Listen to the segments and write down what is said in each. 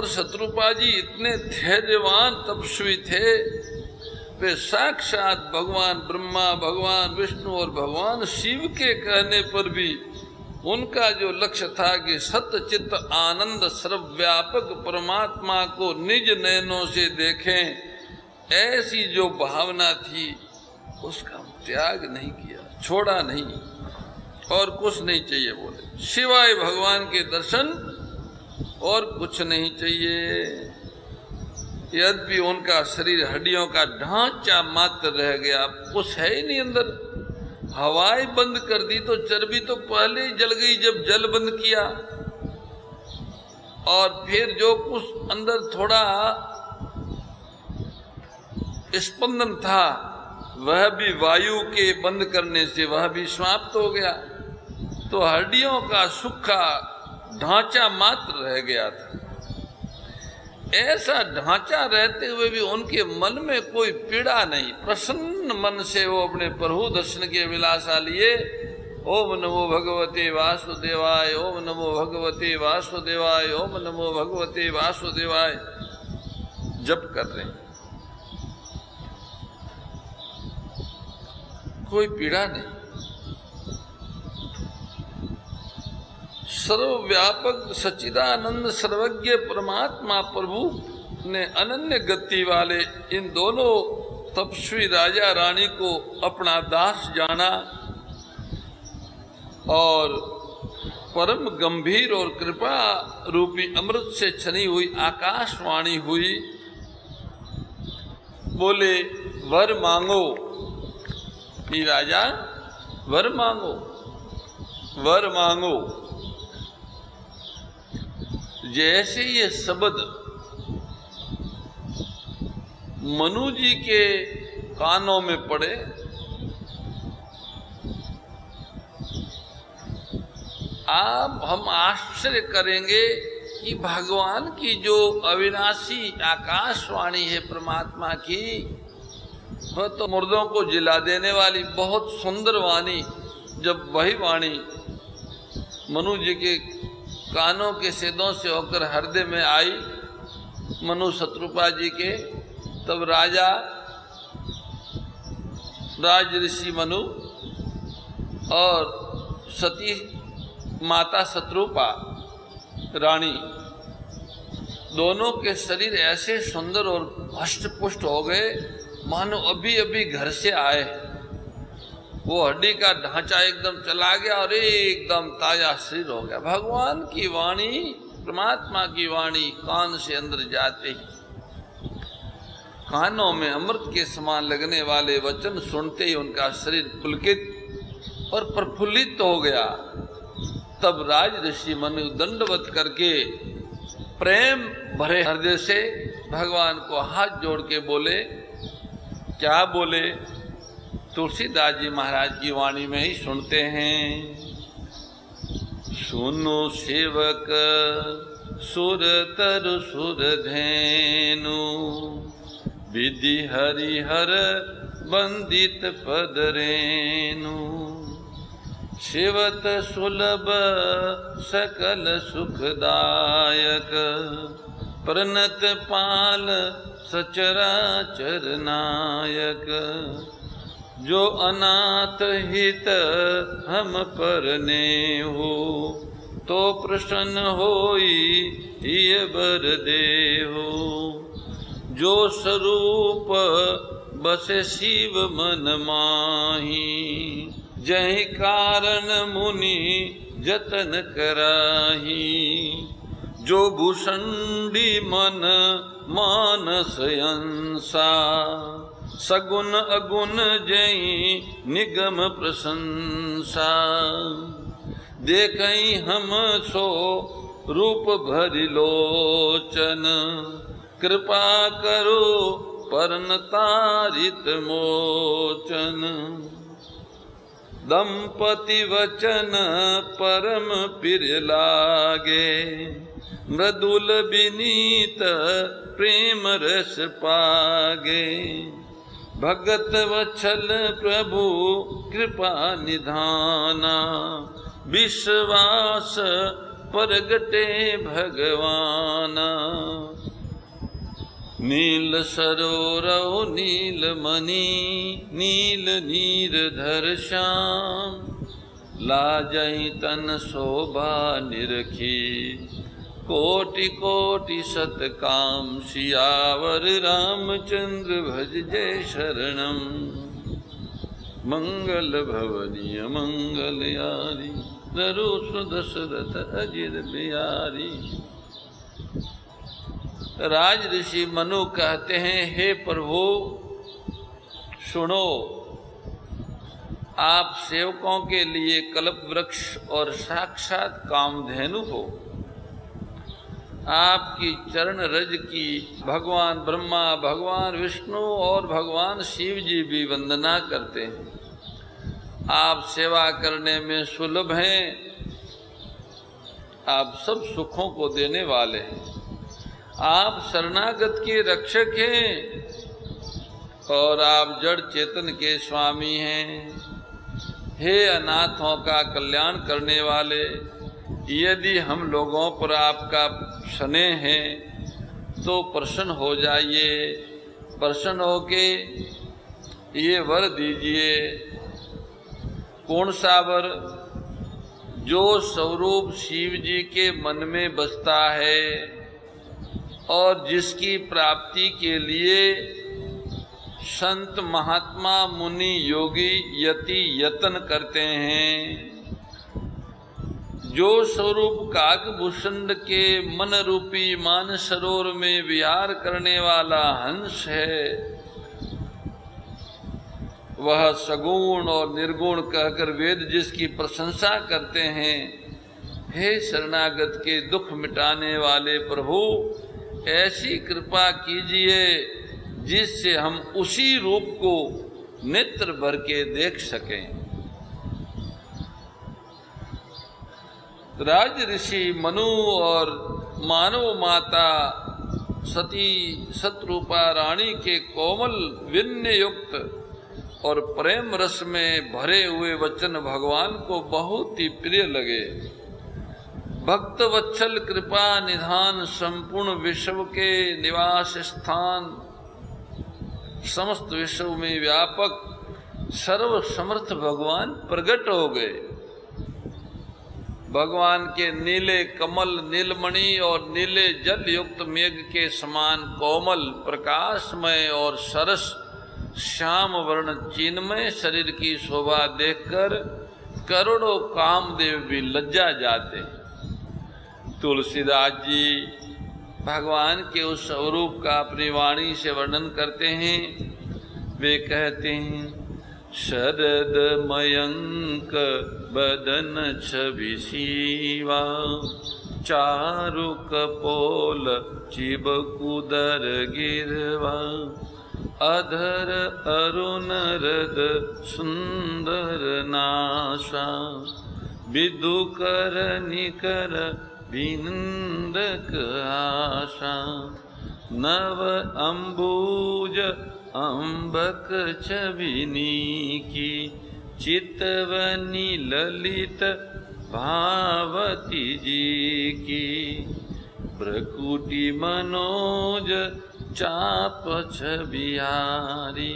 और शत्रुपा जी इतने धैर्यवान तपस्वी थे, वे साक्षात भगवान ब्रह्मा, भगवान विष्णु और भगवान शिव के कहने पर भी उनका जो लक्ष्य था कि सत्य चित्त आनंद सर्वव्यापक परमात्मा को निज नयनों से देखें, ऐसी जो भावना थी उसका त्याग नहीं किया, छोड़ा नहीं, और कुछ नहीं चाहिए बोले, सिवाय भगवान के दर्शन और कुछ नहीं चाहिए। यद्यपि उनका शरीर हड्डियों का ढांचा मात्र रह गया, कुछ है ही नहीं अंदर। हवाएं बंद कर दी तो चर्बी तो पहले ही जल गई जब जल बंद किया, और फिर जो कुछ अंदर थोड़ा स्पंदन था वह भी वायु के बंद करने से वह भी समाप्त हो गया। तो हड्डियों का सूखा ढांचा मात्र रह गया था। ऐसा ढांचा रहते हुए भी उनके मन में कोई पीड़ा नहीं, प्रसन्न मन से वो अपने प्रभु दर्शन के विलासा लिए ओम नमो भगवते वासुदेवाय, ओम नमो भगवते वासुदेवाय, ओम नमो भगवते वासुदेवाय जप कर रहे हैं, कोई पीड़ा नहीं। सर्वव्यापक सच्चिदानंद सर्वज्ञ परमात्मा प्रभु ने अनन्य गति वाले इन दोनों तपस्वी राजा रानी को अपना दास जाना और परम गंभीर और कृपा रूपी अमृत से छनी हुई आकाशवाणी हुई। बोले वर मांगो, ये राजा वर मांगो, वर मांगो। जैसे ये शब्द मनु जी के कानों में पड़े, आप हम आश्चर्य करेंगे कि भगवान की जो अविनाशी आकाशवाणी है परमात्मा की, वह तो मुर्दों को जिला देने वाली बहुत सुंदर वाणी, जब वही वाणी मनु जी के कानों के सेदों से होकर हृदय में आई मनु शत्रुपा जी के, तब राजा राज ऋषि मनु और सती माता शत्रुपा रानी दोनों के शरीर ऐसे सुंदर और हष्ट पुष्ट हो गए मानो अभी अभी घर से आए। वो हड्डी का ढांचा एकदम चला गया और एकदम ताजा शरीर हो गया। भगवान की वाणी, परमात्मा की वाणी कान से अंदर जाते ही कानों में अमृत के समान लगने वाले वचन सुनते ही उनका शरीर पुलकित और प्रफुल्लित हो गया। तब राज ऋषि मनु दंडवत करके प्रेम भरे हृदय से भगवान को हाथ जोड़ के बोले, क्या बोले? तुलसीदास जी महाराज की वाणी में ही सुनते हैं। सुनो सेवक सुर तरु सुर धेनु, विधि हरिहर बंदित पद रेनु, सेवत सुलभ सकल सुखदायक, प्रणत पाल सचराचर नायक, जो अनाथ हित हम परने हो, तो प्रसन्न होई ये बर देहो, जो स्वरूप बसे शिव मन माही, जहि कारण मुनि जतन कराही, जो भूषंडी मन मानस अंसा, सगुन अगुण जई निगम प्रशंसा, देखई हम सो रूप भरि लोचन, कृपा करो परन तारित मोचन, दंपति वचन परम प्रिय लागे, मृदुल विनीत प्रेम रस पागे, भगत वत्सल प्रभु कृपा निधाना, विश्वास परगटे भगवाना, नील सरोरव नील मणि नील नीरधर श्याम, लाजहि तन शोभा निरखी कोटि कोटि सत काम, सियावर रामचंद्र भज जय शरणम। मंगल भवनीय मंगल यारी, नरो सुदशरथ अजिर बिहारी। राज ऋषि मनु कहते हैं, हे प्रभु सुनो, आप सेवकों के लिए कल्प वृक्ष और साक्षात कामधेनु हो। आपकी चरण रज की भगवान ब्रह्मा, भगवान विष्णु और भगवान शिव जी भी वंदना करते हैं। आप सेवा करने में सुलभ हैं, आप सब सुखों को देने वाले हैं। आप शरणागत के रक्षक हैं और आप जड़ चेतन के स्वामी हैं। हे अनाथों का कल्याण करने वाले, यदि हम लोगों पर आपका स्नेह है तो प्रसन्न हो जाइए। प्रसन्न होके ये वर दीजिए। कौन सा वर? जो स्वरूप शिव जी के मन में बसता है और जिसकी प्राप्ति के लिए संत महात्मा मुनि योगी यति यत्न करते हैं। जो स्वरूप काकभूषण के मन रूपी मान सरोवर में विहार करने वाला हंस है, वह सगुण और निर्गुण कहकर वेद जिसकी प्रशंसा करते हैं। हे शरणागत के दुख मिटाने वाले प्रभु, ऐसी कृपा कीजिए जिससे हम उसी रूप को नेत्र भर के देख सकें। राज ऋषि मनु और मानव माता सती सतरूपा रानी के कोमल विनय युक्त और प्रेम रस में भरे हुए वचन भगवान को बहुत ही प्रिय लगे। भक्त वत्सल कृपा निधान, संपूर्ण विश्व के निवास स्थान, समस्त विश्व में व्यापक सर्व समर्थ भगवान प्रकट हो गए। भगवान के नीले कमल, नीलमणि और नीले जल युक्त मेघ के समान कोमल, प्रकाशमय और सरस श्याम वर्ण चिन्मय शरीर की शोभा देखकर करोड़ों कामदेव भी लज्जा जाते। तुलसीदास जी भगवान के उस स्वरूप का अपनी वाणी से वर्णन करते हैं। वे कहते हैं, शरद मयंक बदन छवि सीवा, चारु कपोल चिबकुदर गिरवा, अधर अरुण हृद सुंदर नाशा, विदुकर निकर बिंदक आशा, नव अंबुज अम्बक छविनी की, चितवनी ललित भावती जी की, भ्रकुटी मनोज चाप छबिहारी,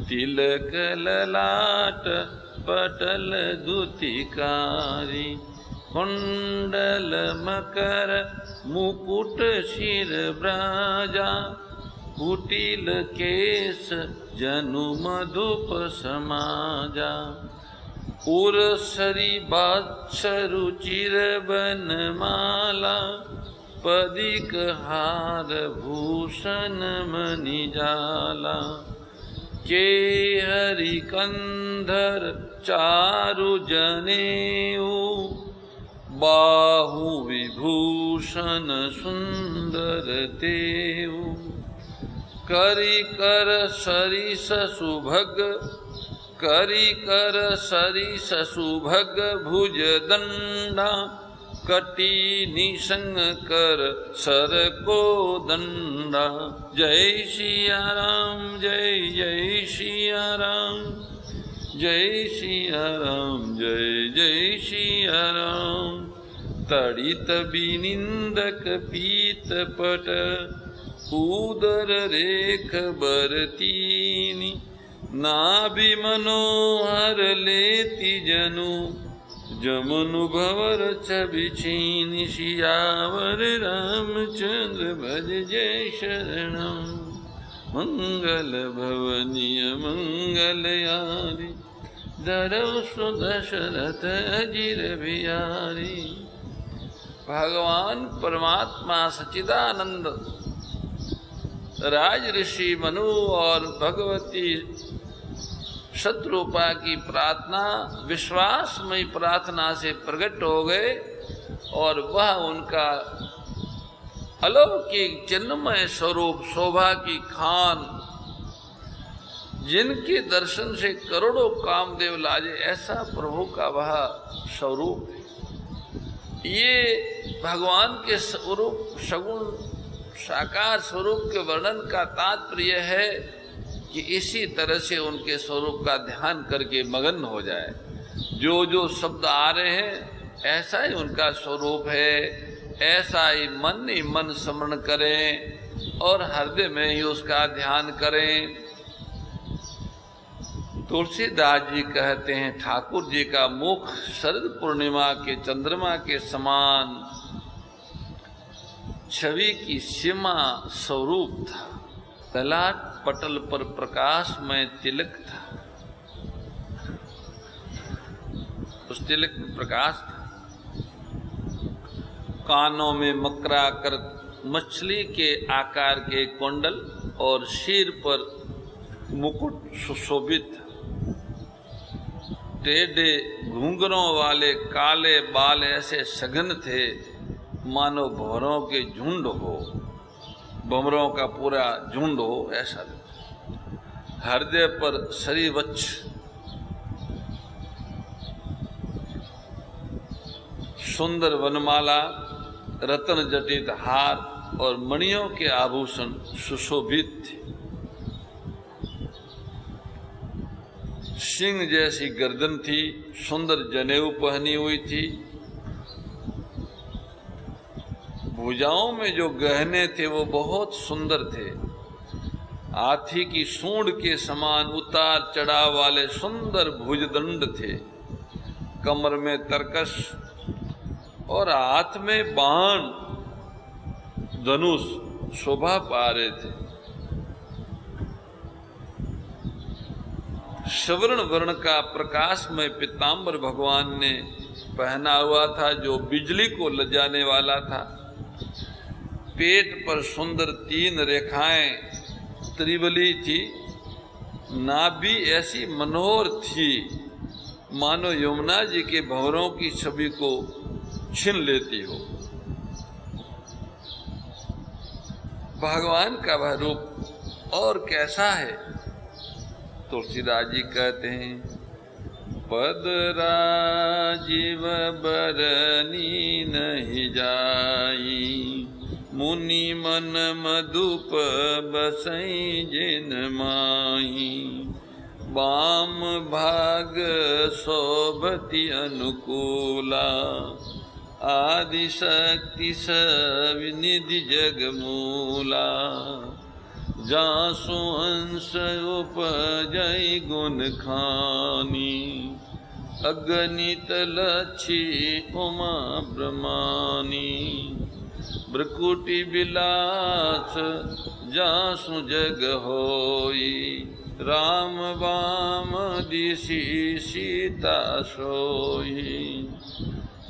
तिलक ललाट पटल दुतिकारी, कुंडल मकर मुकुट शिर ब्राजा, कुटिल केश जनु मधुप समाजा, उरसरी बात्सरु चिर बनमाला, पदिक हार भूषण मणिजाला, के हरि कंधर चारु जनेऊ, बाहु विभूषण सुंदर देऊ, करी कर सरिस सुभग, करी कर सरिस सुभग भुज दंडा, कटी निसंग कर सर को दंडा। जय सिया राम, जय जय सिया राम, जय सिया राम, जय जय सिया राम। तड़ित बिनिंदक पीत पट, उदर रेख बरतीनी, नाभि मनोहर लेती जनु, जमुनु भवर छवि छीनि, सियावर रामचंद्र भज जय शरणम। मंगल भवनीय मंगल यारी, धरौ सुदशरथ अजिर बिहारी। भगवान परमात्मा सच्चिदानंद राज ऋषि मनु और भगवती शत्रुपा की प्रार्थना, विश्वासमयी प्रार्थना से प्रकट हो गए और वह उनका अलौकिक चिन्मय स्वरूप, शोभा की खान, जिनके दर्शन से करोड़ों कामदेव लाजे, ऐसा प्रभु का वह स्वरूप है। ये भगवान के स्वरूप, सगुण साकार स्वरूप के वर्णन का तात्पर्य है कि इसी तरह से उनके स्वरूप का ध्यान करके मगन हो जाए। जो जो शब्द आ रहे हैं ऐसा ही उनका स्वरूप है, ऐसा ही मन स्मरण करें और हृदय में ही उसका ध्यान करें। तुलसीदास जी कहते हैं, ठाकुर जी का मुख शरद पूर्णिमा के चंद्रमा के समान छवि की सीमा स्वरूप था। ललाट पटल पर प्रकाशमय तिलक था, उस तिलक में प्रकाश था। कानों में मकराकर मछली के आकार के कुंडल और सिर पर मुकुट सुशोभित। टेढ़े घूंघरों वाले काले बाल ऐसे सघन थे मानो भंवरों के झुंड हो, भंवरों का पूरा झुंड हो, ऐसा। हृदय पर श्रीवत्स, सुंदर वनमाला, रत्न जटित हार और मणियों के आभूषण सुशोभित थे। सिंह जैसी गर्दन थी, सुंदर जनेऊ पहनी हुई थी। भुजाओं में जो गहने थे वो बहुत सुंदर थे। हाथी की सूंड के समान उतार चढ़ाव वाले सुंदर भुजदंड थे। कमर में तरकश और हाथ में बाण धनुष शोभा पा रहे थे। स्वर्ण वर्ण का प्रकाशमय पीताम्बर भगवान ने पहना हुआ था, जो बिजली को लजाने वाला था। पेट पर सुंदर 3 रेखाएं त्रिबली थी। नाभि ऐसी मनोहर थी मानो यमुना जी के भंवरों की छवि को छीन लेती हो। भगवान का वह रूप और कैसा है। तुलसीदास जी कहते हैं, पद राजीव बरनी नहीं जाई, मुनि मन मधुप बसई जिन माही, वाम भाग शोभति अनुकूला, आदि शक्ति सविनिधि जगमूला, जासु अंश उपजई गुण खानी, अगणित लक्षी उमा ब्रह्मानी, भ्रकुटि विलास जासु जग होई, राम वाम दिशि सीता सोई,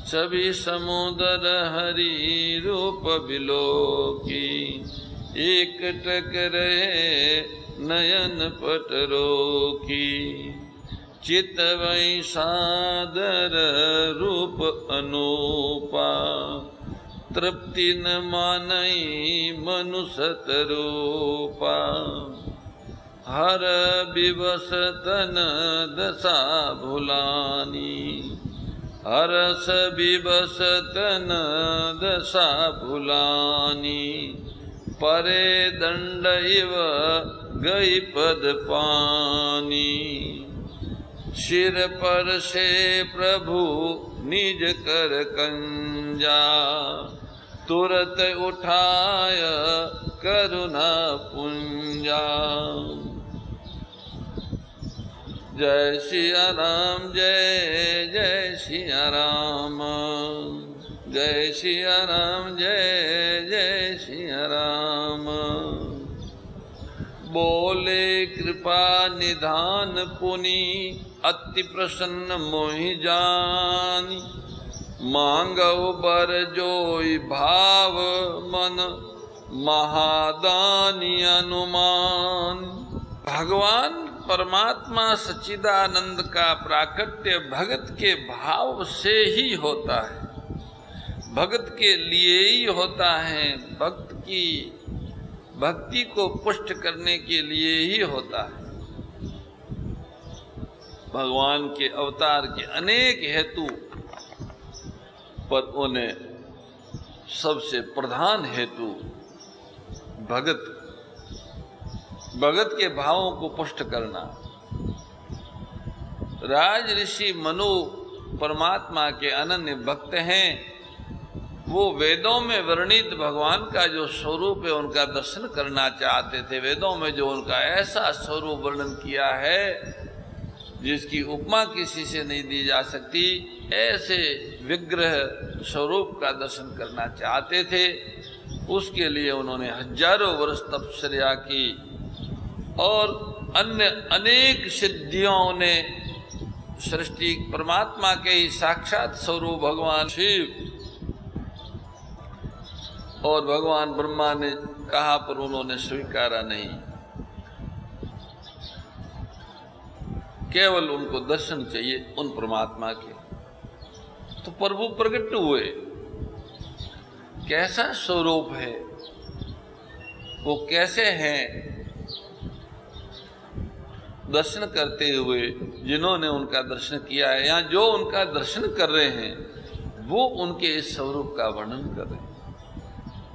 सभी समुदर हरि रूप बिलोकी, एक टक रहे नयन पट रोकी, चितवई सादर रूप अनूपा, तृप्ति न मानई मनुषत रूपा, हर विवश तन दशा भुलानी, हरस विवश तन दशा भुलानी, परे दंड इव गई पद पानी, सिर पर से प्रभु निज कर कंजा, तुरत उठाय कर करुणा पुंजा। जय सिया राम, जय जय सिया राम, जय सिया राम, जय जय सिया राम। बोले कृपा निधान पुनि, अति प्रसन्न मोहि जानि। मांगव बर जोई भाव मन, महादानी अनुमान। भगवान परमात्मा सच्चिदानंद का प्राकट्य भगत के भाव से ही होता है, भगत के लिए ही होता है, भक्त की भक्ति को पुष्ट करने के लिए ही होता है। भगवान के अवतार के अनेक हेतु पर उन्हें सबसे प्रधान हेतु भगत के भावों को पुष्ट करना। राज ऋषि मनु परमात्मा के अनन्य भक्त हैं। वो वेदों में वर्णित भगवान का जो स्वरूप है उनका दर्शन करना चाहते थे। वेदों में जो उनका ऐसा स्वरूप वर्णन किया है जिसकी उपमा किसी से नहीं दी जा सकती, ऐसे विग्रह स्वरूप का दर्शन करना चाहते थे। उसके लिए उन्होंने हजारों वर्ष तपस्या की और अन्य अनेक सिद्धियों ने सृष्टि परमात्मा के ही साक्षात स्वरूप भगवान शिव और भगवान ब्रह्मा ने कहा, पर उन्होंने स्वीकारा नहीं। केवल उनको दर्शन चाहिए उन परमात्मा के। तो प्रभु प्रकट हुए, कैसा स्वरूप है, वो कैसे हैं, दर्शन करते हुए जिन्होंने उनका दर्शन किया है या जो उनका दर्शन कर रहे हैं वो उनके इस स्वरूप का वर्णन कर रहे हैं।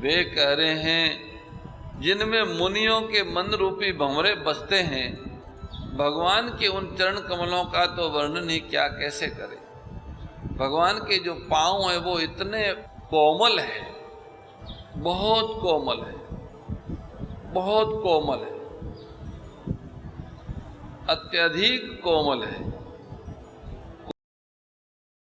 वे कह रहे हैं जिनमें मुनियों के मन रूपी भंवरे बसते हैं, भगवान के उन चरण कमलों का तो वर्णन ही क्या कैसे करें। भगवान के जो पांव हैं वो इतने कोमल है, बहुत कोमल है, बहुत कोमल है, अत्यधिक कोमल है।